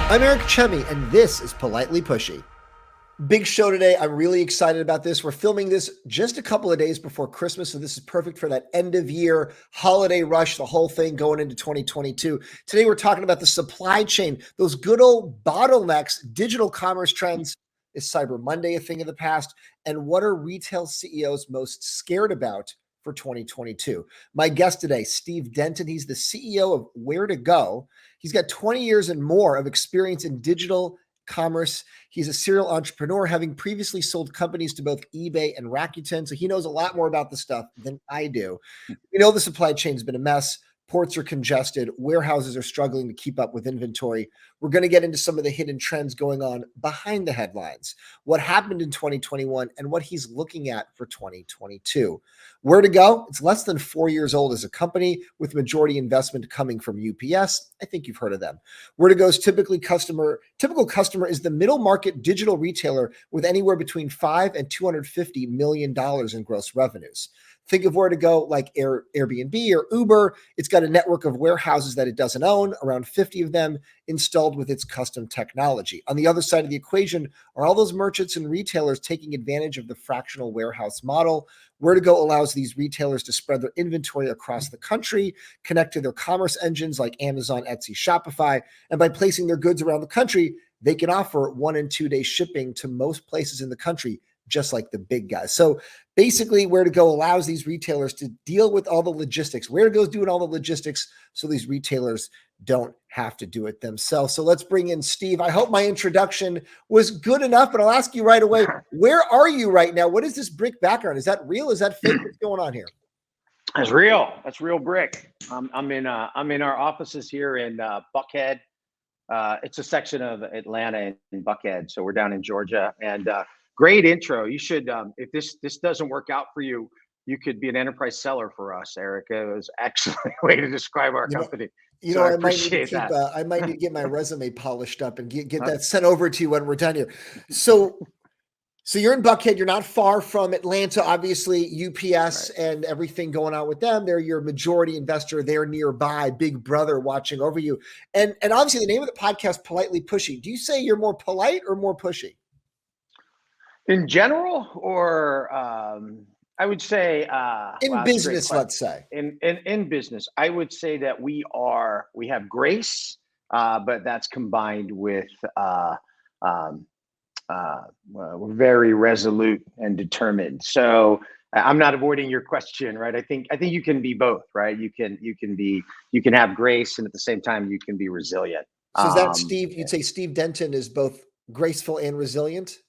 I'm Eric Chemi, and this is Politely Pushy. Big show today. I'm really excited about this. We're filming this just a couple of days before Christmas, so this is perfect for that end of year holiday rush, the whole thing going into 2022. Today, we're talking about the supply chain, those good old bottlenecks, digital commerce trends. Is Cyber Monday a thing of the past? And what are retail CEOs most scared about for 2022? My guest today, Steve Denton. He's the CEO of Ware2Go. He's got 20 years and more of experience in digital commerce. He's a serial entrepreneur, having previously sold companies to both eBay and Rakuten. So he knows a lot more about the stuff than I do. We know the supply chain has been a mess. Ports are congested. Warehouses are struggling to keep up with inventory. We're going to get into some of the hidden trends going on behind the headlines, what happened in 2021, and what he's looking at for 2022. Ware2Go, it's less than 4 years old as a company with majority investment coming from UPS. I think you've heard of them. Ware2Go's typical customer is the middle market digital retailer with anywhere between $5 and $250 million in gross revenues. Think of Ware2Go like Airbnb or Uber. It's got a network of warehouses that it doesn't own, around 50 of them installed with its custom technology. On the other side of the equation are all those merchants and retailers taking advantage of the fractional warehouse model. Ware2Go allows these retailers to spread their inventory across the country, connect to their commerce engines like Amazon, Etsy, Shopify, and by placing their goods around the country, they can offer 1 and 2 day shipping to most places in the country, just like the big guys. So basically, Ware2Go allows these retailers to deal with all the logistics. Ware2Go's doing all the logistics, so these retailers don't have to do it themselves. So let's bring in Steve. I hope my introduction was good enough, but I'll ask you right away, where are you right now? What is this brick background? Is that real? Is that fake? What's going on here? That's real. That's real brick. I'm in our offices here in Buckhead. It's a section of Atlanta in Buckhead, so we're down in Georgia. And great intro. You should, if this doesn't work out for you, you could be an enterprise seller for us, Eric. It was actually a way to describe our company. So I appreciate that. I might need to get my resume polished up and get that sent over to you when we're done here. So you're in Buckhead. You're not far from Atlanta, obviously. UPS right. And everything going on with them. They're your majority investor. They're nearby, big brother watching over you. And obviously, the name of the podcast, Politely Pushy. Do you say you're more polite or more pushy? In general, or I would say in business, let's say. In business, I would say that we have grace, but that's combined with we're very resolute and determined. So I'm not avoiding your question, right? I think you can be both, right? You can have grace, and at the same time you can be resilient. So is that Steve? You'd say Steve Denton is both graceful and resilient?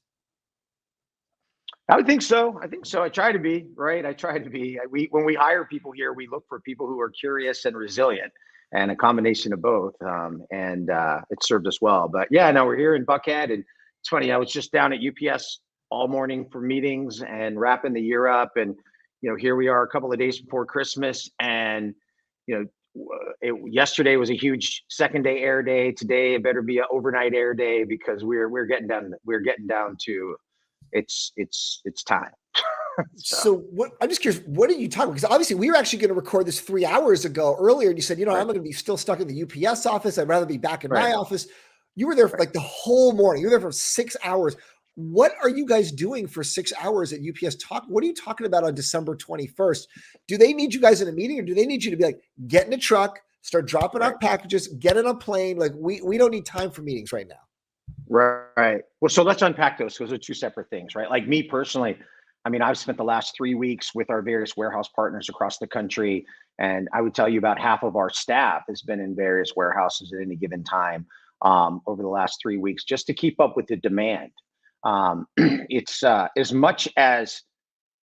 I would think so. I try to be, right? I try to be. When we hire people here, we look for people who are curious and resilient, and a combination of both. And it served us well. But yeah, no, we're here in Buckhead, and it's funny. I was just down at UPS all morning for meetings and wrapping the year up, and here we are a couple of days before Christmas, and yesterday was a huge second day air day. Today it better be an overnight air day, because we're getting down to it's time. So what, I'm just curious, what are you talking about? Because obviously we were actually going to record this 3 hours ago earlier, and you said, right. I'm going to be still stuck in the UPS office. I'd rather be back in my office. You were there for like the whole morning. You were there for 6 hours. What are you guys doing for 6 hours at UPS? What are you talking about on December 21st? Do they need you guys in a meeting, or do they need you to be like, get in a truck, start dropping off packages, get in a plane? Like we don't need time for meetings right now. Right. Well, so let's unpack those, because they're two separate things, right? Like me personally, I've spent the last 3 weeks with our various warehouse partners across the country. And I would tell you about half of our staff has been in various warehouses at any given time over the last 3 weeks, just to keep up with the demand. It's as much as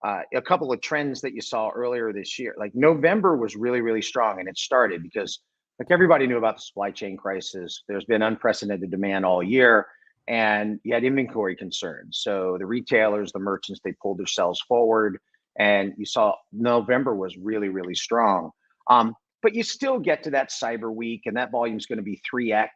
a couple of trends that you saw earlier this year. Like November was really, really strong, and it started because like everybody knew about the supply chain crisis. There's been unprecedented demand all year, and you had inventory concerns. So the retailers, the merchants, they pulled their sales forward, and you saw November was really, really strong. But you still get to that Cyber Week, and that volume is going to be 3x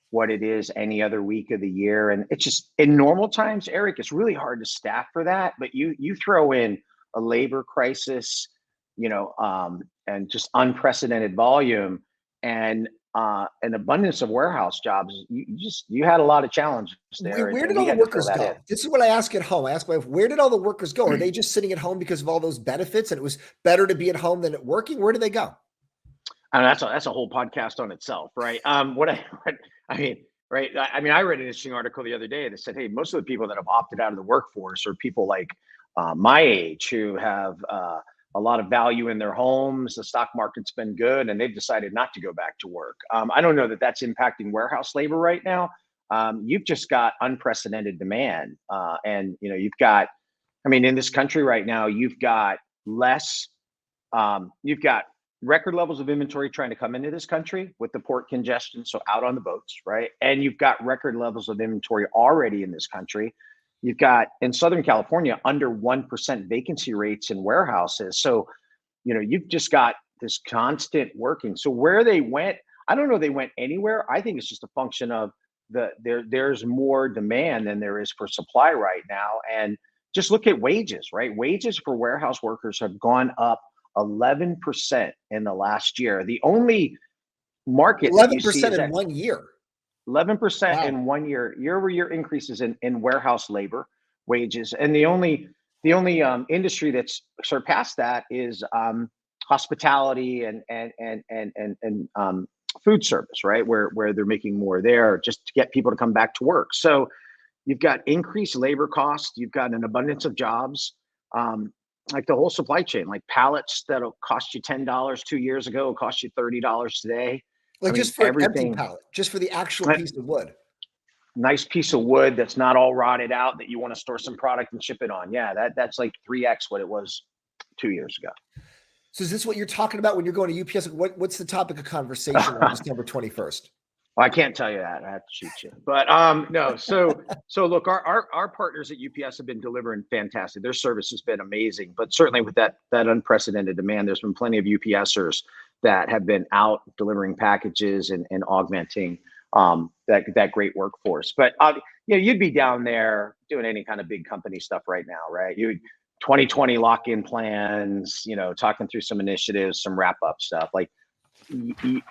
what it is any other week of the year. And it's just, in normal times, Eric, it's really hard to staff for that. But you throw in a labor crisis, and just unprecedented volume. And an abundance of warehouse jobs. You had a lot of challenges there, Where and did we all the had to fill workers that in. go? This is what I ask at home. I ask my wife, where did all the workers go? Are they just sitting at home because of all those benefits and it was better to be at home than at working? Where did they go? And that's a whole podcast on itself, right? I mean, right? I mean, I read an interesting article the other day that said, hey, most of the people that have opted out of the workforce are people like my age who have a lot of value in their homes. The stock market's been good, and they've decided not to go back to work. I don't know that that's impacting warehouse labor right now. You've just got unprecedented demand, and you've got. I mean, in this country right now, you've got less. You've got record levels of inventory trying to come into this country with the port congestion, so out on the boats, right? And you've got record levels of inventory already in this country. You've got in Southern California under 1% vacancy rates in warehouses. So, you've just got this constant working. So where they went, I don't know they went anywhere. I think it's just a function of there's more demand than there is for supply right now. And just look at wages, right? Wages for warehouse workers have gone up 11% in the last year. The only market that you see 11% is in that 1 year. 11% Wow. in 1 year, year-over-year increases in warehouse labor wages. And the only industry that's surpassed that is hospitality and food service, right? Where they're making more there just to get people to come back to work. So you've got increased labor costs. You've got an abundance of jobs. Like the whole supply chain, like pallets that'll cost you $10 2 years ago, will cost you $30 today. I Like mean, just for an empty everything. pallet, just for the actual piece of wood. Nice piece of wood that's not all rotted out that you want to store some product and ship it on. Yeah, that's like 3x what it was 2 years ago. So is this what you're talking about when you're going to UPS? What's the topic of conversation on December 21st? Well, I can't tell you that. I have to cheat you. But no. So look, our partners at UPS have been delivering fantastic. Their service has been amazing. But certainly with that unprecedented demand, there's been plenty of UPSers that have been out delivering packages and augmenting that great workforce. But you'd be down there doing any kind of big company stuff right now, right? You 2020 lock-in plans, talking through some initiatives, some wrap-up stuff. Like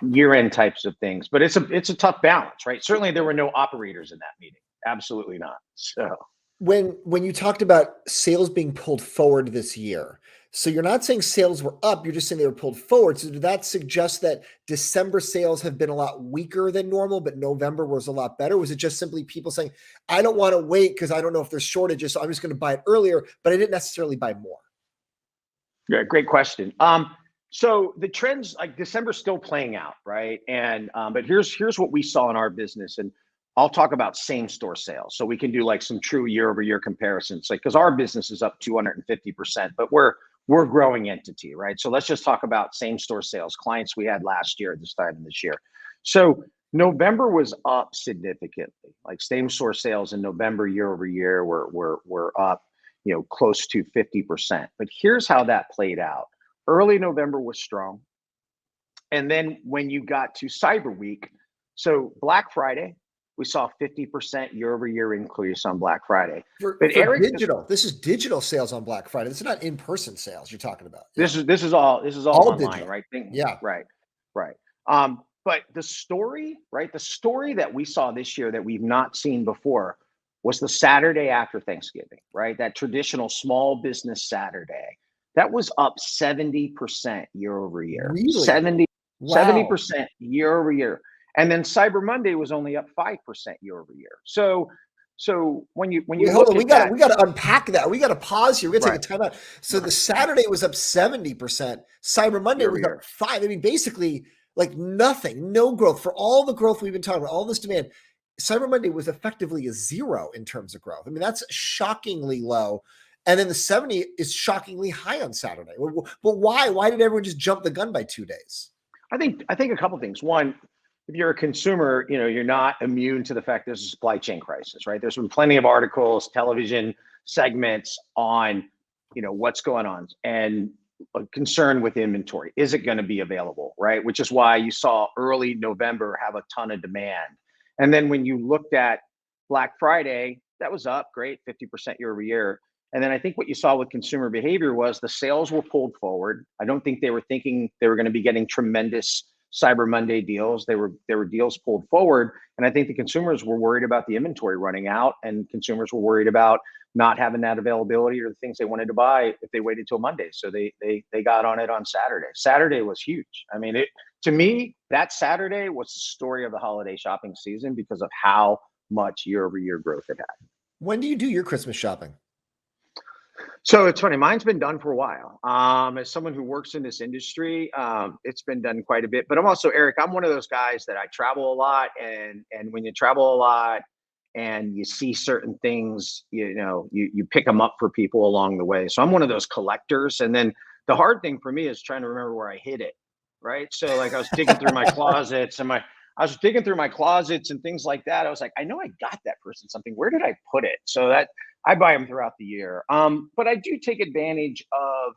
year-end types of things, but it's a tough balance, right? Certainly there were no operators in that meeting. Absolutely not. So When you talked about sales being pulled forward this year, so you're not saying sales were up, you're just saying they were pulled forward. So did that suggest that December sales have been a lot weaker than normal, but November was a lot better? Was it just simply people saying, I don't want to wait because I don't know if there's shortages, so I'm just going to buy it earlier, but I didn't necessarily buy more? yeah, great question. So the trends, like December's still playing out, right? And but here's what we saw in our business, and I'll talk about same store sales, so we can do like some true year over year comparisons, like because our business is up 250%, but we're a growing entity, right? So let's just talk about same store sales, clients we had last year at this time of this year. So November was up significantly, like same store sales in November year over year were up, close to 50%. But here's how that played out. Early November was strong. And then when you got to Cyber Week, so Black Friday, we saw 50% year over year increase on Black Friday. But Eric, digital, this is digital sales on Black Friday. This is not in-person sales you're talking about. Yeah. This is all online, digital. right? Yeah. Right. But the story, right? The story that we saw this year that we've not seen before was the Saturday after Thanksgiving, right? That traditional small business Saturday. That was up 70% year over year. Really? 70% year over year. And then Cyber Monday was only up 5% year over year. So when you hold on, we got to unpack that. We got to pause here. We're gonna take a time out. So the Saturday was up 70%. Cyber Monday was up 5%. I mean, basically like nothing, no growth for all the growth we've been talking about, all this demand. Cyber Monday was effectively a zero in terms of growth. I mean, that's shockingly low. And then the 70 is shockingly high on Saturday. But why? Why did everyone just jump the gun by 2 days? I think a couple of things. One, if you're a consumer, you're not immune to the fact there's a supply chain crisis, right? There's been plenty of articles, television segments on, what's going on and a concern with inventory. Is it going to be available, right? Which is why you saw early November have a ton of demand. And then when you looked at Black Friday, that was up, great, 50% year over year. And then I think what you saw with consumer behavior was the sales were pulled forward. I don't think they were thinking they were going to be getting tremendous Cyber Monday deals. They were deals pulled forward, and I think the consumers were worried about the inventory running out, and consumers were worried about not having that availability or the things they wanted to buy if they waited till Monday. So they got on it on Saturday. Saturday was huge. I mean, to me, that Saturday was the story of the holiday shopping season because of how much year-over-year growth it had. When do you do your Christmas shopping? So it's funny, mine's been done for a while. As someone who works in this industry, it's been done quite a bit. But I'm also, Eric, I'm one of those guys that I travel a lot, and when you travel a lot and you see certain things, you pick them up for people along the way. So I'm one of those collectors. And then the hard thing for me is trying to remember where I hid it. Right. So like I was digging through my closets and things like that. I was like, I know I got that person something. Where did I put it? So that I buy them throughout the year. But I do take advantage of,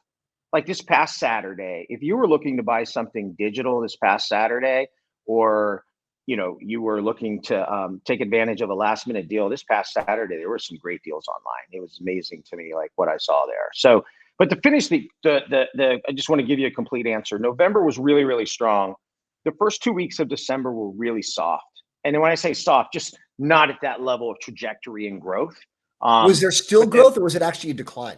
like, this past Saturday. If you were looking to buy something digital this past Saturday, or you were looking to take advantage of a last minute deal this past Saturday, there were some great deals online. It was amazing to me, like what I saw there. So, but to finish I just want to give you a complete answer. November was really, really strong. The first 2 weeks of December were really soft. And then when I say soft, just not at that level of trajectory and growth. Was there still growth, or was it actually a decline?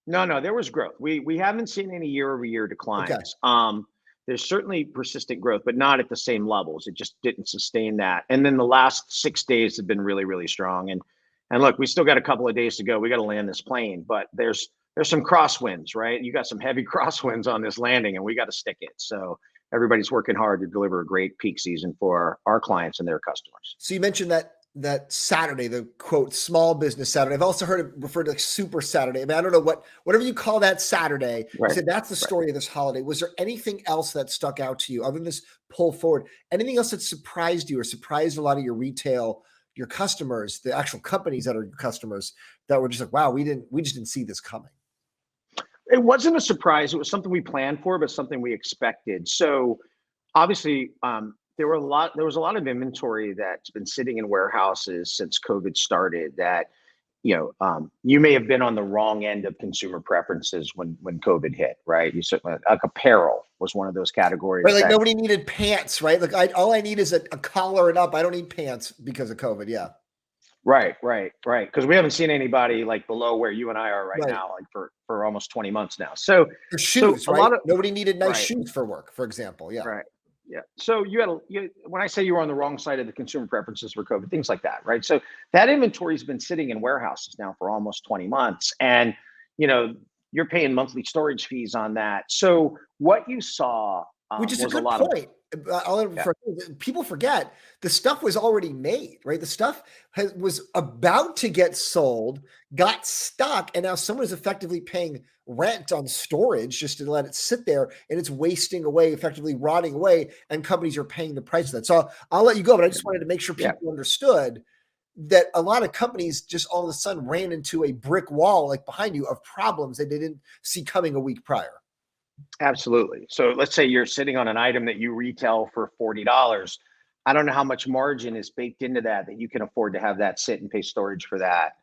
No, there was growth. We haven't seen any year-over-year declines. Okay. There's certainly persistent growth, but not at the same levels. It just didn't sustain that. And then the last 6 days have been really, really strong. And look, we still got a couple of days to go. We got to land this plane, but there's some crosswinds, right? You got some heavy crosswinds on this landing, and we got to stick it. So everybody's working hard to deliver a great peak season for our clients and their customers. So you mentioned that Saturday, the quote, small business Saturday. I've also heard it referred to like Super Saturday. I mean, I don't know whatever you call that Saturday. Right. You said that's the story of this holiday. Was there anything else that stuck out to you other than this pull forward? Anything else that surprised you or surprised a lot of your retail, your customers, the actual companies that are your customers, that were just like, wow, we just didn't see this coming? It wasn't a surprise. It was something we planned for, but something we expected. So obviously, there was a lot of inventory that's been sitting in warehouses since COVID started that, you may have been on the wrong end of consumer preferences when COVID hit, right? You certainly, like, apparel was one of those categories. Right, like nobody needed pants, right? Like all I need is a collar and up. I don't need pants because of COVID. Yeah. Right. Because we haven't seen anybody like below where you and I are right now, like for almost 20 months now. So for shoes, right? Nobody needed nice shoes for work, for example. Yeah. Right. Yeah. So when I say you were on the wrong side of the consumer preferences for COVID, things like that, right? So that inventory has been sitting in warehouses now for almost 20 months, and you're paying monthly storage fees on that. So what you saw, which is a good point. People forget the stuff was already made, right? The stuff was about to get sold, got stuck, and now someone is effectively paying rent on storage just to let it sit there, and it's wasting away, effectively rotting away, and companies are paying the price of that. So I'll let you go, but I just wanted to make sure people understood that a lot of companies just all of a sudden ran into a brick wall, like behind you, of problems that they didn't see coming a week prior. Absolutely. So let's say you're sitting on an item that you retail for $40. I don't know how much margin is baked into that you can afford to have that sit and pay storage for that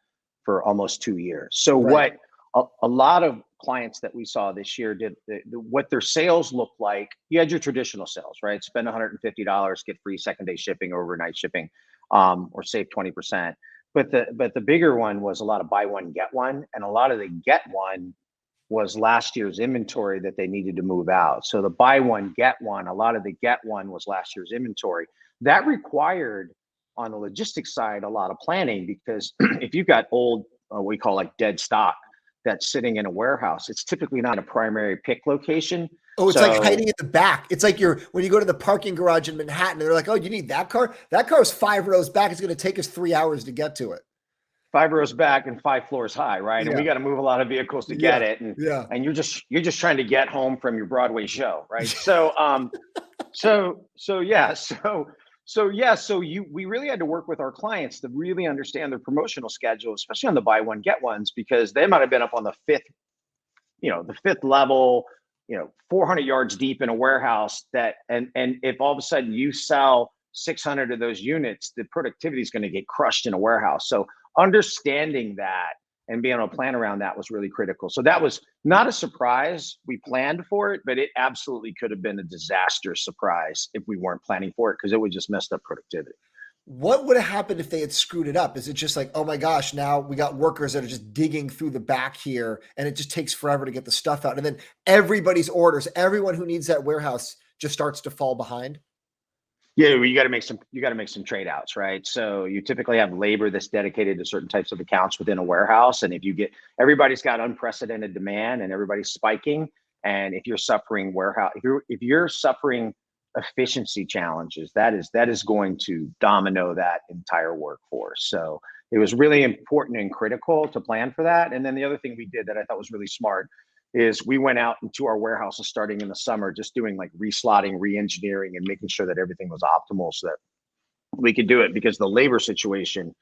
for almost 2 years. So what a lot of clients that we saw this year did, what their sales looked like, you had your traditional sales, right? Spend $150, get free second day shipping or overnight shipping, or save 20%. But the bigger one was a lot of buy one, get one. And a lot of the get one was last year's inventory that they needed to move out. So the buy one, get one, a lot of the get one was last year's inventory. That required, on the logistics side, a lot of planning, because if you've got old, what we call like dead stock that's sitting in a warehouse, it's typically not a primary pick location. Oh, it's like hiding in the back. It's like when you go to the parking garage in Manhattan, and they're like, oh, you need that car? That car is 5 rows back. It's going to take us 3 hours to get to it. 5 rows back and 5 floors high, right? And we got to move a lot of vehicles to get it. And you're just trying to get home from your Broadway show, right? So we really had to work with our clients to really understand their promotional schedule, especially on the buy one, get ones, because they might have been up on the fifth level, 400 yards deep in a warehouse and if all of a sudden you sell 600 of those units, the productivity is going to get crushed in a warehouse. So understanding that and being able to plan around that was really critical. So that was not a surprise. We planned for it, but it absolutely could have been a disastrous surprise if we weren't planning for it, because it would just messed up productivity. What would have happened if they had screwed it up? Is it just like, oh my gosh, now we got workers that are just digging through the back here and it just takes forever to get the stuff out? And then everybody's orders, everyone who needs that warehouse just starts to fall behind? Yeah, well, you got to make some trade outs, right? So you typically have labor that's dedicated to certain types of accounts within a warehouse, and if you get everybody's got unprecedented demand and everybody's spiking, and if you're suffering warehouse, if you're suffering efficiency challenges, that is going to domino that entire workforce. So it was really important and critical to plan for that. And then the other thing we did that I thought was really smart is we went out into our warehouses starting in the summer, just doing like reslotting, re-engineering, and making sure that everything was optimal so that we could do it, because the labor situation,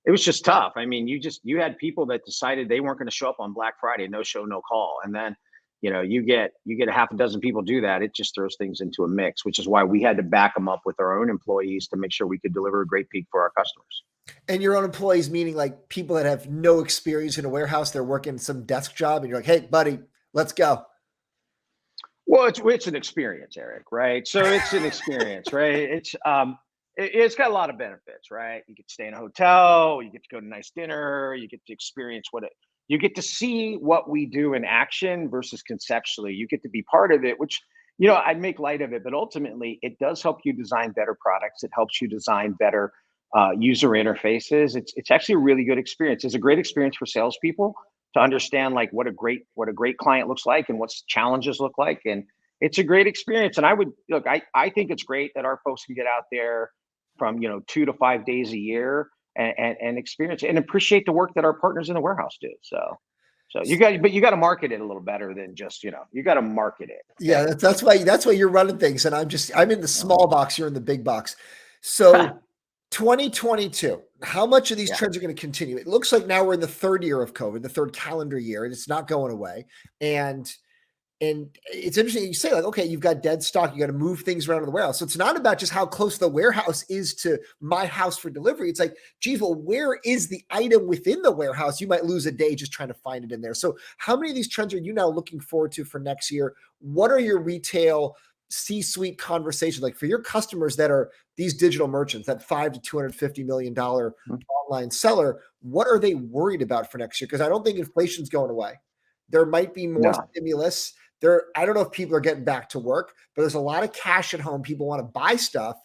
it was just tough. I mean, you had people that decided they weren't going to show up on Black Friday, no show, no call. And then, you get a half a dozen people do that. It just throws things into a mix, which is why we had to back them up with our own employees to make sure we could deliver a great peak for our customers. And your own employees, meaning like people that have no experience in a warehouse, they're working some desk job, and you're like, hey, buddy, let's go. Well, it's an experience, Eric, right? So it's an experience, right? It's got a lot of benefits, right? You get to stay in a hotel, you get to go to a nice dinner, you get to experience you get to see what we do in action versus conceptually. You get to be part of it, which, I'd make light of it, but ultimately it does help you design better products. It helps you design better user interfaces. It's actually a really good experience. It's a great experience for salespeople to understand like what a great client looks like and what's challenges look like. And it's a great experience. And I think it's great that our folks can get out there from 2 to 5 days a year and experience and appreciate the work that our partners in the warehouse do. So you got to market it a little better than just, you got to market it. Yeah, that's why you're running things. And I'm in the small box, you're in the big box. So 2022, how much of these trends are going to continue? It looks like now we're in the third year of COVID, the third calendar year, and it's not going away. And it's interesting you say, like, okay, you've got dead stock, you got to move things around in the warehouse. So it's not about just how close the warehouse is to my house for delivery. It's like, geez, well, where is the item within the warehouse? You might lose a day just trying to find it in there. So how many of these trends are you now looking forward to for next year? What are your retail C-suite conversations like for your customers that are these digital merchants, that $5 to $250 million online seller? What are they worried about for next year? Because I don't think inflation's going away. There might be more stimulus. I don't know if people are getting back to work, but there's a lot of cash at home. People want to buy stuff.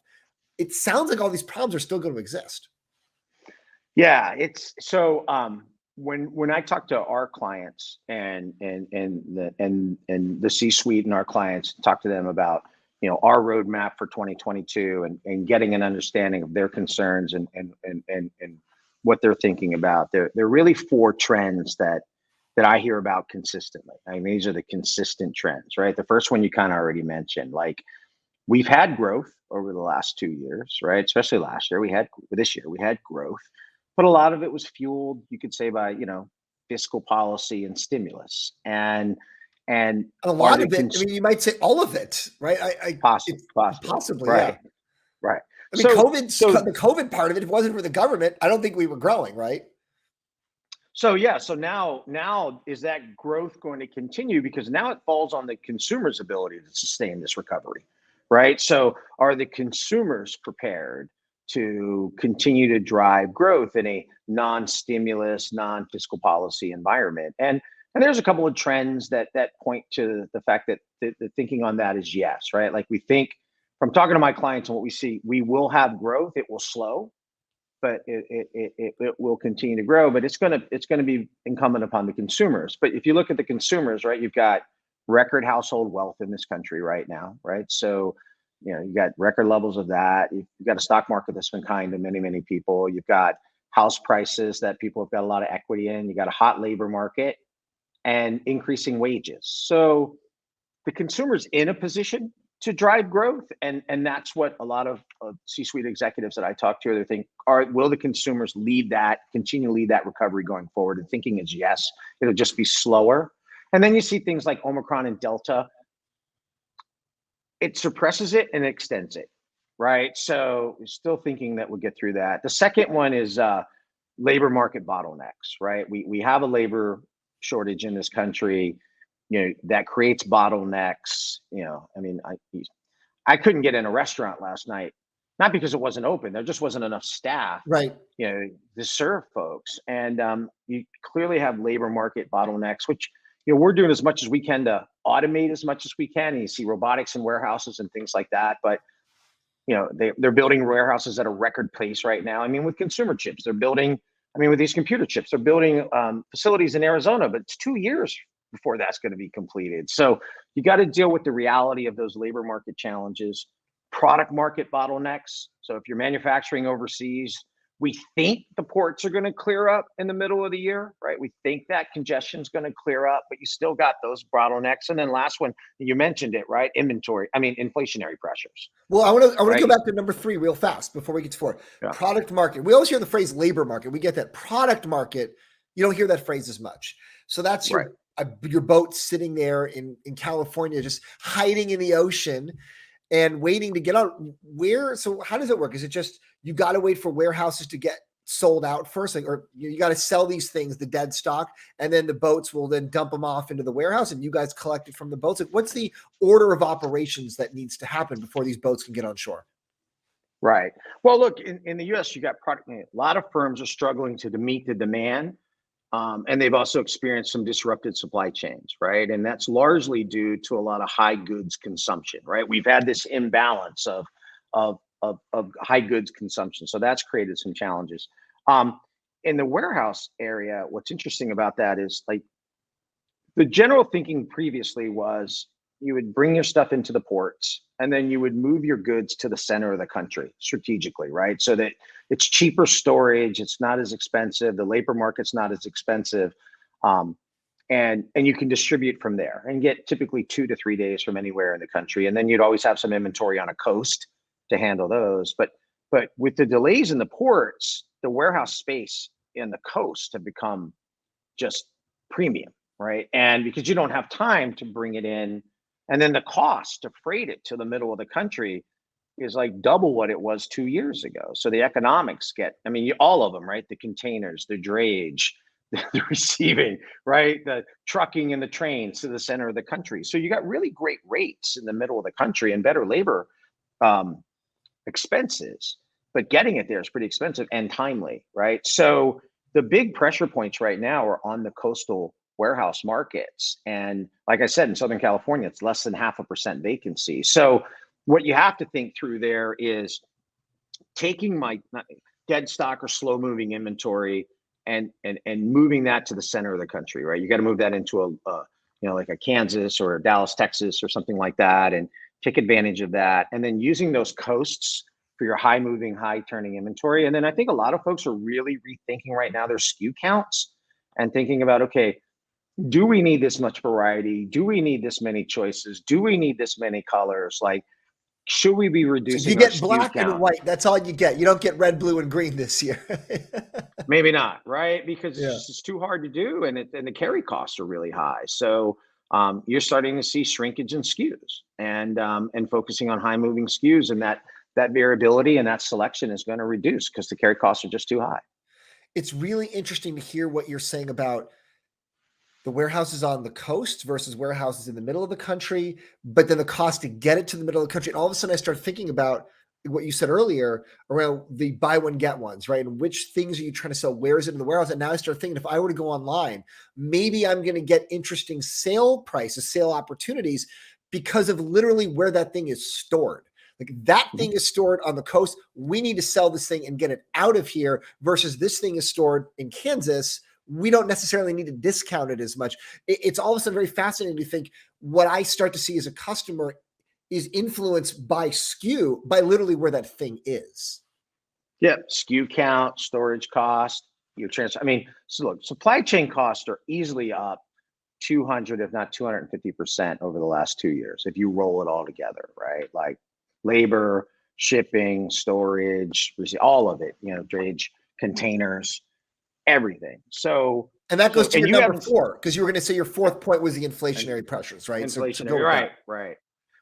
It sounds like all these problems are still going to exist. Yeah, it's so when I talk to our clients and the C-suite and our clients, talk to them about our roadmap for 2022 and getting an understanding of their concerns and what they're thinking about. There are really four trends that I hear about consistently. I mean, these are the consistent trends, right? The first one you kind of already mentioned, like we've had growth over the last 2 years, right? Especially last year, this year we had growth, but a lot of it was fueled, you could say, by fiscal policy and stimulus, and a lot of it. I mean, you might say all of it, right? Possibly, right, yeah, right. I mean, the COVID part of it, if it wasn't for the government, I don't think we were growing, right? So now is that growth going to continue? Because now it falls on the consumer's ability to sustain this recovery, right? So are the consumers prepared to continue to drive growth in a non-stimulus, non-fiscal policy environment? And there's a couple of trends that point to the fact that the thinking on that is yes, right? Like we think, from talking to my clients and what we see, we will have growth. It will slow, but it will continue to grow. But it's gonna be incumbent upon the consumers. But if you look at the consumers, right, you've got record household wealth in this country right now, right? So you got record levels of that. You've got a stock market that's been kind to many people. You've got house prices that people have got a lot of equity in. You got a hot labor market and increasing wages. So the consumer's in a position to drive growth, and that's what a lot of C-suite executives that I talk to, they think, will the consumers continue to lead that recovery going forward? And thinking is yes, it'll just be slower. And then you see things like Omicron and Delta. It suppresses it and extends it, right? So we're still thinking that we'll get through that. The second one is labor market bottlenecks, right? We have a labor shortage in this country, that creates bottlenecks. I mean, I couldn't get in a restaurant last night, not because it wasn't open. There just wasn't enough staff, Right. to serve folks. And you clearly have labor market bottlenecks, which, we're doing as much as we can to automate as much as we can. And you see robotics in warehouses and things like that. But, they're building warehouses at a record pace right now. I mean, with consumer chips, they're building, with these computer chips, they're building facilities in Arizona, but it's 2 years before that's going to be completed. So you got to deal with the reality of those labor market challenges, product market bottlenecks. So if you're manufacturing overseas, we think the ports are going to clear up in the middle of the year, right? We think that congestion is going to clear up, but you still got those bottlenecks. And then last one, you mentioned it, right? Inflationary pressures. Well, I want to right? go back to number 3 real fast before we get to 4. Yeah. Product market. We always hear the phrase labor market. We get that. Product market, you don't hear that phrase as much. So that's your boat sitting there in California, just hiding in the ocean and waiting to get out. So how does it work? Is it just you got to wait for warehouses to get sold out first, or you got to sell these things, the dead stock, and then the boats will then dump them off into the warehouse and you guys collect it from the boats? What's the order of operations that needs to happen before these boats can get on shore? Right. Well, look, in the U.S., you got a lot of firms are struggling to meet the demand. And they've also experienced some disrupted supply chains, right? And that's largely due to a lot of high goods consumption, right? We've had this imbalance of high goods consumption. So that's created some challenges. In the warehouse area, what's interesting about that is like the general thinking previously was you would bring your stuff into the ports and then you would move your goods to the center of the country strategically, right? So that it's cheaper storage, it's not as expensive, the labor market's not as expensive, and you can distribute from there and get typically 2 to 3 days from anywhere in the country. And then you'd always have some inventory on a coast to handle those. But with the delays in the ports, the warehouse space in the coast have become just premium, right? And because you don't have time to bring it in, and then the cost to freight it to the middle of the country is like double what it was 2 years ago. So the economics all of them, right? The containers, the drayage, the receiving, right? The trucking and the trains to the center of the country. So you got really great rates in the middle of the country and better labor expenses, but getting it there is pretty expensive and timely, right? So the big pressure points right now are on the coastal warehouse markets. And like I said, in Southern California, it's less than 0.5% vacancy. So what you have to think through there is taking my dead stock or slow moving inventory and moving that to the center of the country, right? You got to move that into like a Kansas or a Dallas, Texas, or something like that, and take advantage of that. And then using those coasts for your high moving, high turning inventory. And then I think a lot of folks are really rethinking right now their SKU counts and thinking about, okay, do we need this much variety? Do we need this many choices? Do we need this many colors? Like, should we be reducing? So you get black and white. That's all you get. You don't get red, blue, and green this year. Maybe not, right? Because it's too hard to do, and the carry costs are really high. So you're starting to see shrinkage in SKUs and focusing on high moving SKUs, and that variability and that selection is going to reduce because the carry costs are just too high. It's really interesting to hear what you're saying about the warehouses on the coast versus warehouses in the middle of the country, but then the cost to get it to the middle of the country. And all of a sudden I started thinking about what you said earlier around the buy one, get ones, right? And which things are you trying to sell? Where is it in the warehouse? And now I start thinking, if I were to go online, maybe I'm going to get interesting sale prices, sale opportunities because of literally where that thing is stored. Like that thing is stored on the coast. We need to sell this thing and get it out of here versus this thing is stored in Kansas. We don't necessarily need to discount it as much. It's all of a sudden very fascinating to think what I start to see as a customer is influenced by SKU, by literally where that thing is. Yeah, SKU count, storage cost, your transfer. So look, supply chain costs are easily up 200, if not 250% over the last 2 years, if you roll it all together, right? Like labor, shipping, storage, all of it, drayage, containers, everything. So, and that goes to your number 4, because you were going to say your fourth point was the inflationary pressures, right? Inflationary, right.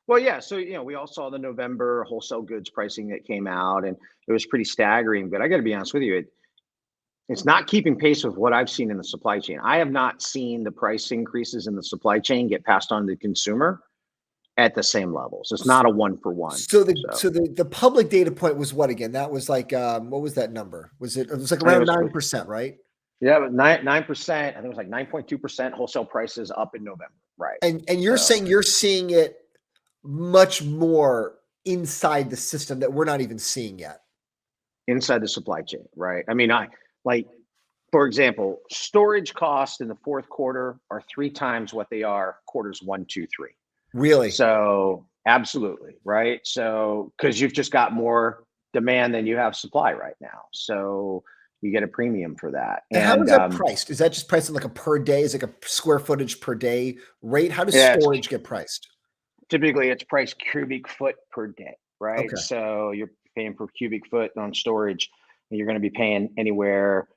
Well, yeah. So, we all saw the November wholesale goods pricing that came out, and it was pretty staggering. But I got to be honest with you, it's not keeping pace with what I've seen in the supply chain. I have not seen the price increases in the supply chain get passed on to the consumer at the same levels. It's not a one for one. So the public data point was what again? That was like what was that number? It was like around 9%, right? Yeah, but 9%. I think it was like 9.2% wholesale prices up in November, right? And you're saying you're seeing it much more inside the system that we're not even seeing yet. Inside the supply chain, right? I mean, for example, storage costs in the fourth quarter are 3 times what they are quarters 1, 2, 3. Really? So absolutely, right? So because you've just got more demand than you have supply right now, so you get a premium for that. And how is that priced? Is that just priced on like a per day? Is it like a square footage per day rate? How does storage get priced? Typically, it's priced cubic foot per day, right? Okay. So you're paying per cubic foot on storage. And you're going to be paying anywhere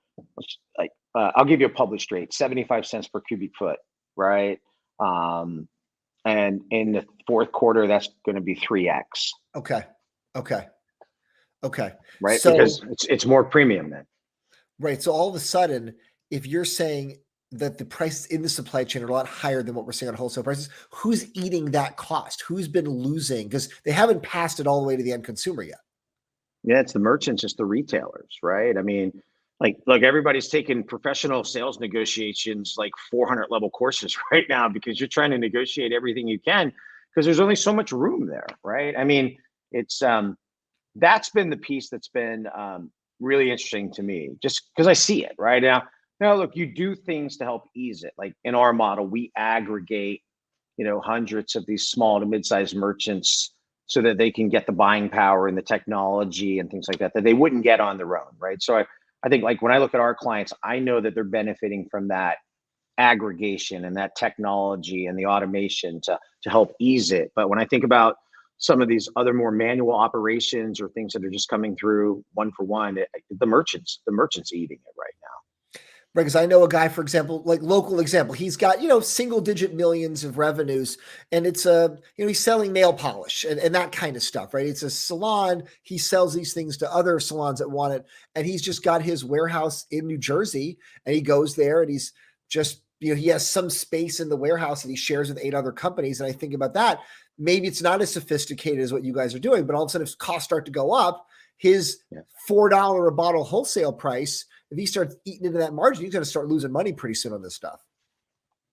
like I'll give you a published rate, 75 cents per cubic foot, right? And in the fourth quarter, that's going to be 3x. Okay. Right, so, because it's more premium then. Right. So all of a sudden, if you're saying that the prices in the supply chain are a lot higher than what we're seeing on wholesale prices, who's eating that cost? Who's been losing? Because they haven't passed it all the way to the end consumer yet. Yeah, it's the merchants, it's the retailers, right? I mean, like, look, everybody's taking professional sales negotiations, like 400 level courses right now, because you're trying to negotiate everything you can because there's only so much room there, right? I mean, it's that's been the piece that's been really interesting to me, just because I see it right now. Now, look, you do things to help ease it. Like in our model, we aggregate, hundreds of these small to mid-sized merchants so that they can get the buying power and the technology and things like that they wouldn't get on their own, right? So I think like when I look at our clients, I know that they're benefiting from that aggregation and that technology and the automation to help ease it. But when I think about some of these other more manual operations or things that are just coming through one for one, the merchants eating it right now. Right, because I know a guy, for example, like local example, he's got, single digit millions of revenues, and it's he's selling nail polish and that kind of stuff, right? It's a salon. He sells these things to other salons that want it. And he's just got his warehouse in New Jersey, and he goes there and he's just, he has some space in the warehouse that he shares with 8 other companies. And I think about that. Maybe it's not as sophisticated as what you guys are doing, but all of a sudden if costs start to go up, his $4 a bottle wholesale price, if he starts eating into that margin, he's going to start losing money pretty soon on this stuff.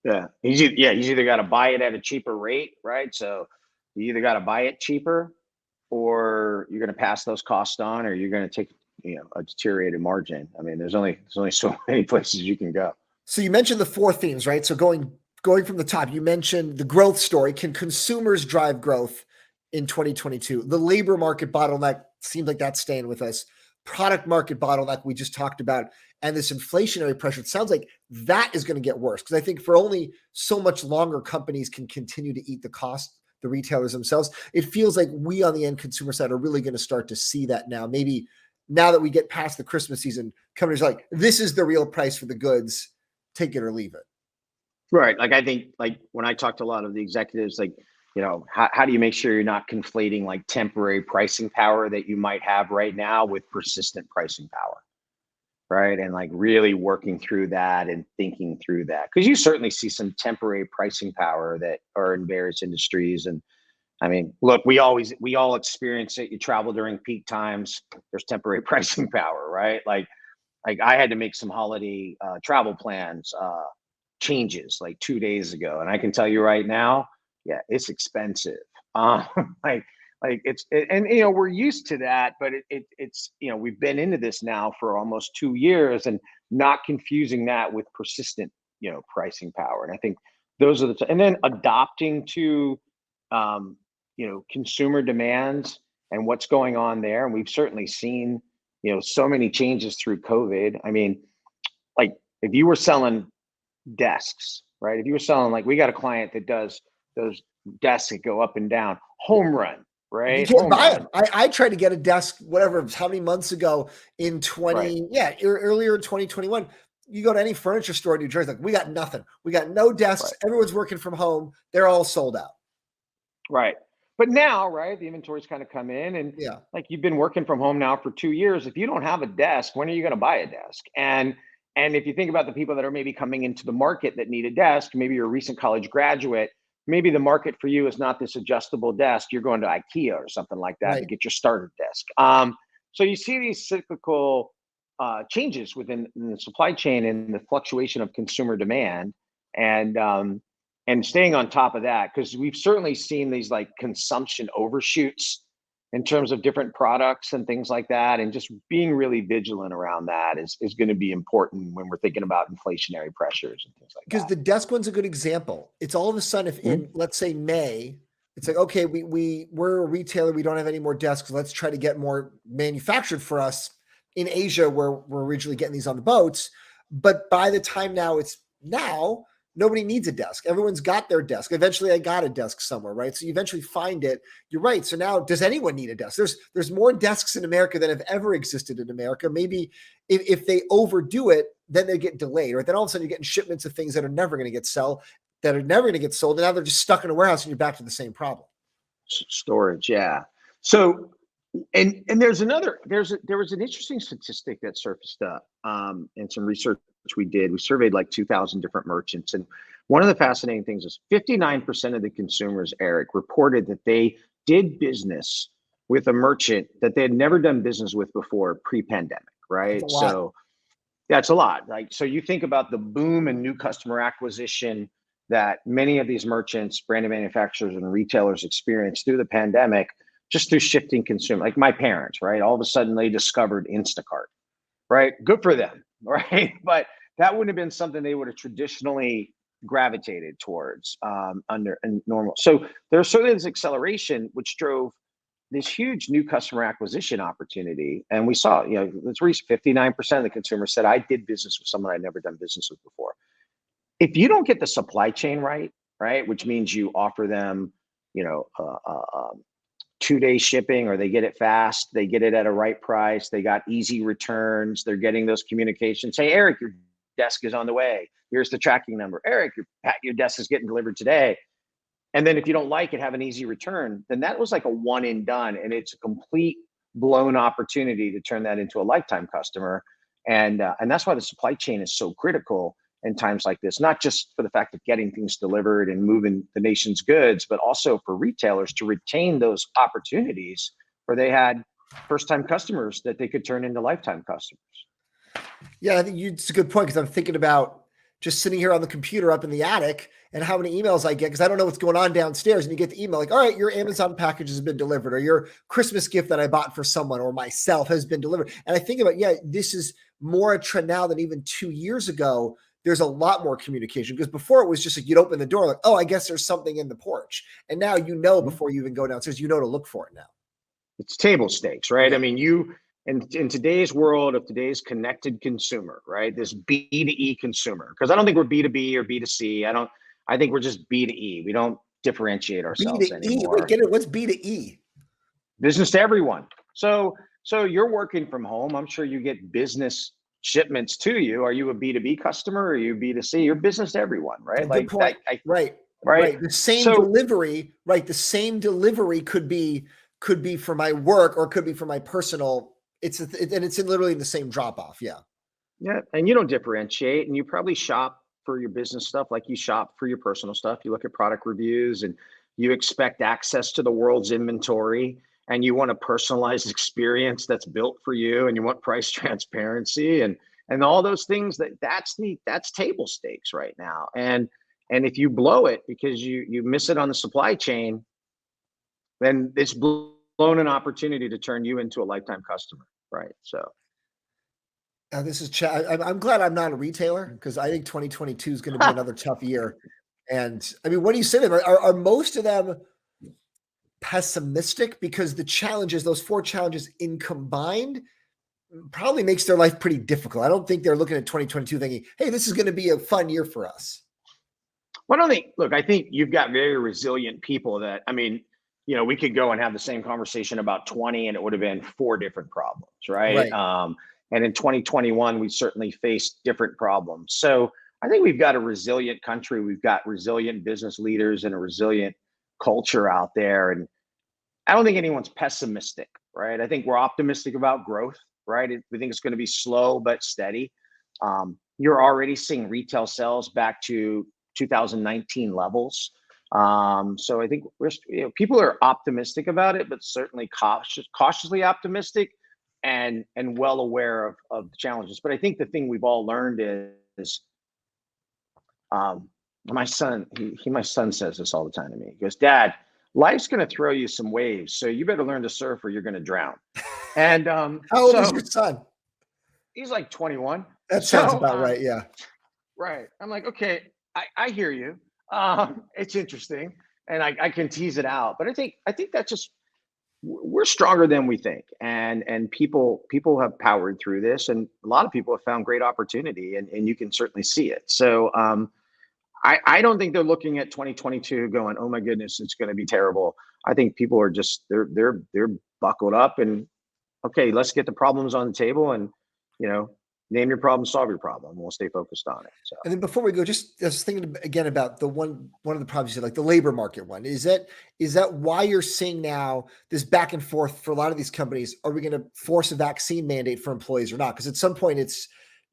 Yeah. He's either got to buy it at a cheaper rate, right? So you either got to buy it cheaper or you're going to pass those costs on, or you're going to take, a deteriorated margin. I mean, there's only so many places you can go. So you mentioned the 4 themes, right? So going from the top, you mentioned the growth story. Can consumers drive growth in 2022? The labor market bottleneck seems like that's staying with us. Product market bottleneck we just talked about, and this inflationary pressure, it sounds like that is going to get worse, because I think for only so much longer companies can continue to eat the cost, the retailers themselves. It feels like we on the end consumer side are really going to start to see that now. Maybe now that we get past the Christmas season, companies are like, this is the real price for the goods, take it or leave it. Right. Like, I think, like when I talk to a lot of the executives, like, how do you make sure you're not conflating like temporary pricing power that you might have right now with persistent pricing power, right? And like really working through that and thinking through that, because you certainly see some temporary pricing power that are in various industries. And I mean, look, we all experience it. You travel during peak times, there's temporary pricing power, right? Like I had to make some holiday travel plans changes like 2 days ago, and I can tell you right now, yeah, it's expensive. Like it's and we're used to that, but it's we've been into this now for almost 2 years, and not confusing that with persistent pricing power. And I think those are and then adopting to consumer demands and what's going on there. And we've certainly seen so many changes through COVID. I mean, like if you were selling desks, right? If you were selling, like we got a client that does those desks that go up and down, home run, right? You can't buy them. I tried to get a desk, whatever, how many months ago in earlier in 2021. You go to any furniture store in New Jersey, like we got nothing. We got no desks. Right. Everyone's working from home. They're all sold out. Right. But now, right, the inventory's kind of come in, and Yeah. like you've been working from home now for 2 years. If you don't have a desk, when are you going to buy a desk? And if you think about the people that are maybe coming into the market that need a desk, maybe you're a recent college graduate, maybe the market for you is not this adjustable desk. You're going to IKEA or something like that to Right. get your starter desk. So you see these cyclical changes within the supply chain and the fluctuation of consumer demand, and staying on top of that, because we've certainly seen these like consumption overshoots in terms of different products and things like that, and just being really vigilant around that is going to be important when we're thinking about inflationary pressures and things like Because that. the desk one's a good example. It's all of a sudden, if in, let's say, May, it's like, okay, we're a retailer, we don't have any more desks. Let's try to get more manufactured for us in Asia, where we're originally getting these on the boats. But by the time now, nobody needs a desk. Everyone's got their desk. Eventually I got a desk somewhere, right? So you eventually find it. You're right. So now, does anyone need a desk? There's more desks in America than have ever existed in America. Maybe if they overdo it, then they get delayed, right? Then all of a sudden you're getting shipments of things that are never going to get sold, and now they're just stuck in a warehouse and you're back to the same problem. Storage, yeah. So, and there was an interesting statistic that surfaced up in some research we did. We surveyed like 2,000 different merchants, and one of the fascinating things is 59% of the consumers, Eric, reported that they did business with a merchant that they had never done business with before pre-pandemic, That's a right? lot. So that's a lot. Like, so you think about the boom in new customer acquisition that many of these merchants, branded manufacturers, and retailers experienced through the pandemic, just through shifting consumer. Like my parents, right? All of a sudden they discovered Instacart, right? Good for them, right? But that wouldn't have been something they would have traditionally gravitated towards under normal. So there's certainly this acceleration, which drove this huge new customer acquisition opportunity. And we saw, let's reach 59% of the consumers said, I did business with someone I'd never done business with before. If you don't get the supply chain right, which means you offer them, 2-day shipping, or they get it fast, they get it at a right price, they got easy returns, they're getting those communications. Say, Eric, your desk is on the way. Here's the tracking number. Eric, your desk is getting delivered today. And then if you don't like it, have an easy return, then that was like a one and done. And it's a complete blown opportunity to turn that into a lifetime customer. And that's why the supply chain is so critical in times like this, not just for the fact of getting things delivered and moving the nation's goods, but also for retailers to retain those opportunities where they had first-time customers that they could turn into lifetime customers. Yeah, I think it's a good point, because I'm thinking about just sitting here on the computer up in the attic and how many emails I get, because I don't know what's going on downstairs. And you get the email like, all right, your Amazon package has been delivered, or your Christmas gift that I bought for someone or myself has been delivered. And I think about, this is more a trend now than even 2 years ago. There's a lot more communication, because before it was just like you'd open the door like, oh, I guess there's something in the porch. And now, before you even go downstairs, to look for it now. It's table stakes, right? Yeah. I mean, in today's world of today's connected consumer, right? This B2E consumer, because I don't think we're B2B or B2C. I think we're just B2E. We don't differentiate ourselves anymore. Wait, get it? What's B2E? Business to everyone. So you're working from home. I'm sure you get business shipments to you. Are you a B2B customer, or are you B2C? You're business to everyone, right? Good point. Right. The same delivery, right? The same delivery could be for my work, or could be for my personal. It's literally the same drop off. Yeah. Yeah. And you don't differentiate, and you probably shop for your business stuff like you shop for your personal stuff. You look at product reviews, and you expect access to the world's inventory, and you want a personalized experience that's built for you, and you want price transparency and all those things. That's table stakes right now. And if you blow it because you miss it on the supply chain, then it's blown an opportunity to turn you into a lifetime customer, right? So this is I'm glad I'm not a retailer, because I think 2022 is going to be another tough year. And I mean, what do you say to them? Are most of them pessimistic, because the challenges, those 4 challenges in combined, probably makes their life pretty difficult? I don't think they're looking at 2022 thinking, hey, this is going to be a fun year for us. Well, I think you've got very resilient people that, I mean, we could go and have the same conversation about 20 and it would have been 4 different problems, right? And in 2021, we certainly faced different problems. So I think we've got a resilient country. We've got resilient business leaders and a resilient culture out there. I don't think anyone's pessimistic, right? I think we're optimistic about growth, right? We think it's going to be slow but steady. You're already seeing retail sales back to 2019 levels. So I think people are optimistic about it, but certainly cautiously optimistic, and well aware of the challenges. But I think the thing we've all learned is my son. My son says this all the time to me. He goes, "Dad, life's going to throw you some waves, so you better learn to surf or you're going to drown." And How old is your son? he's like 21. That sounds about right. Yeah. Right. I'm like, okay, I hear you. It's interesting, and I can tease it out, but I think that's just we're stronger than we think, and people have powered through this, and a lot of people have found great opportunity, and you can certainly see it. So I don't think they're looking at 2022 going, oh my goodness, it's going to be terrible. I think people are just they're buckled up, and okay, let's get the problems on the table, and name your problem, solve your problem, and we'll stay focused on it. So. And then before we go, just I was thinking again about the one of the problems you said, like the labor market one. Is that why you're seeing now this back and forth for a lot of these companies? Are we going to force a vaccine mandate for employees or not? Because at some point it's,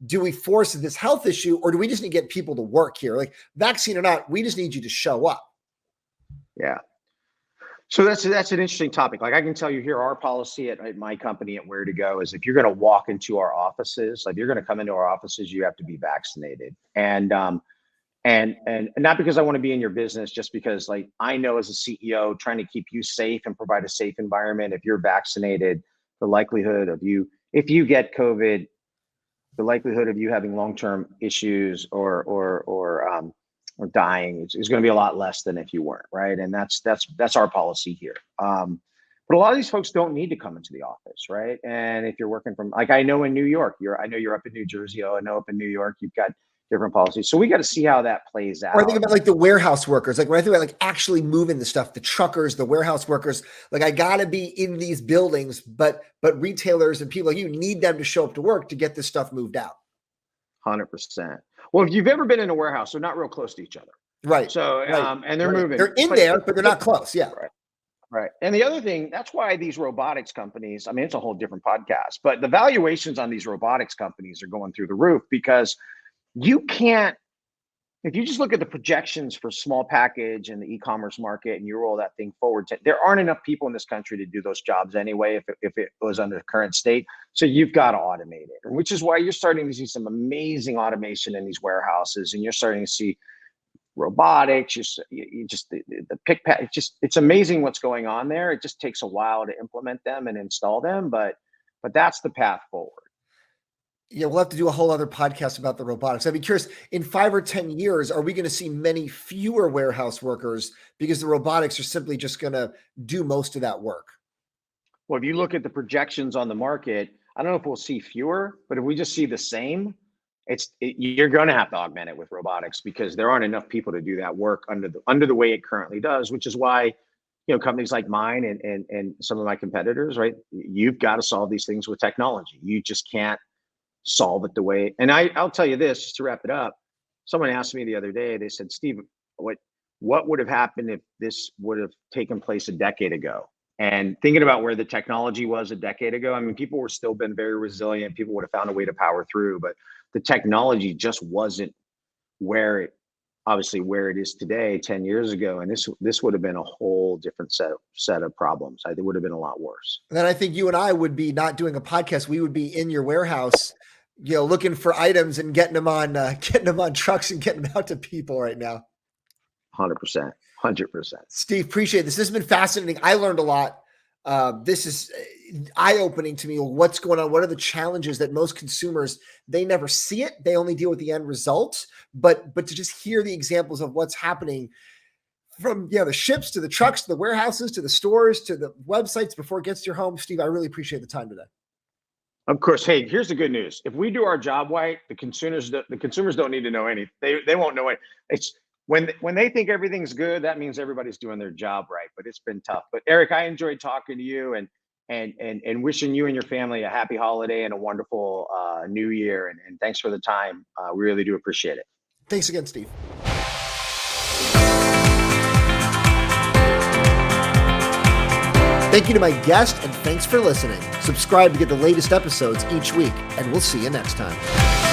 do we force this health issue, or do we just need to get people to work here? Like vaccine or not, we just need you to show up. Yeah. So that's an interesting topic. Like I can tell you here, our policy at my company at Ware2Go is if you're going to walk into our offices, like you're going to come into our offices, you have to be vaccinated. And not because I want to be in your business, just because like I know as a CEO trying to keep you safe and provide a safe environment, if you're vaccinated, the likelihood of you, if you get COVID, the likelihood of you having long-term issues or dying is going to be a lot less than if you weren't, right? And that's our policy here. But a lot of these folks don't need to come into the office, right? And if you're working from, like I know in New York, I know you're up in New Jersey. I know up in New York, you've got different policies. So we got to see how that plays out. Or I think about like the warehouse workers, like when I think about like actually moving the stuff, the truckers, the warehouse workers, like I got to be in these buildings, but retailers and people like you need them to show up to work to get this stuff moved out. 100%. Well, if you've ever been in a warehouse, they're not real close to each other. Right. So, right. And they're moving. They're in there, but they're not close. Yeah. Right. Right. And the other thing, that's why these robotics companies, I mean, it's a whole different podcast, but the valuations on these robotics companies are going through the roof because you can't, if you just look at the projections for small package and the e-commerce market and you roll that thing forward, there aren't enough people in this country to do those jobs anyway, if it was under the current state. So you've got to automate it, which is why you're starting to see some amazing automation in these warehouses, and you're starting to see robotics, you just the pick pack. It's amazing what's going on there. It just takes a while to implement them and install them, but that's the path forward. Yeah, we'll have to do a whole other podcast about the robotics. I'd be curious, in 5 or 10 years, are we going to see many fewer warehouse workers because the robotics are simply just going to do most of that work? Well, if you look at the projections on the market, I don't know if we'll see fewer, but if we just see the same, you're going to have to augment it with robotics because there aren't enough people to do that work under the way it currently does, which is why companies like mine and some of my competitors, right? You've got to solve these things with technology. You just can't solve it the way. And I'll tell you this, just to wrap it up. Someone asked me the other day, they said, Steve, what would have happened if this would have taken place a decade ago? And thinking about where the technology was a decade ago, I mean, people were still been very resilient. People would have found a way to power through, but the technology just wasn't where it is today 10 years ago. And this would have been a whole different set of problems. It would have been a lot worse. And then I think you and I would be not doing a podcast. We would be in your warehouse, looking for items and getting them on trucks and getting them out to people right now. 100%. Steve, appreciate this. This has been fascinating. I learned a lot. This is eye-opening to me. What's going on? What are the challenges that most consumers, they never see it. They only deal with the end result. But to just hear the examples of what's happening from the ships to the trucks, to the warehouses, to the stores, to the websites before it gets to your home. Steve, I really appreciate the time today. Of course. Hey, here's the good news. If we do our job right, the consumers don't need to know anything. They won't know it. It's when they think everything's good, that means everybody's doing their job right. But it's been tough. But Eric, I enjoyed talking to you and wishing you and your family a happy holiday and a wonderful new year. And thanks for the time. We really do appreciate it. Thanks again, Steve. Thank you to my guest, and thanks for listening. Subscribe to get the latest episodes each week, and we'll see you next time.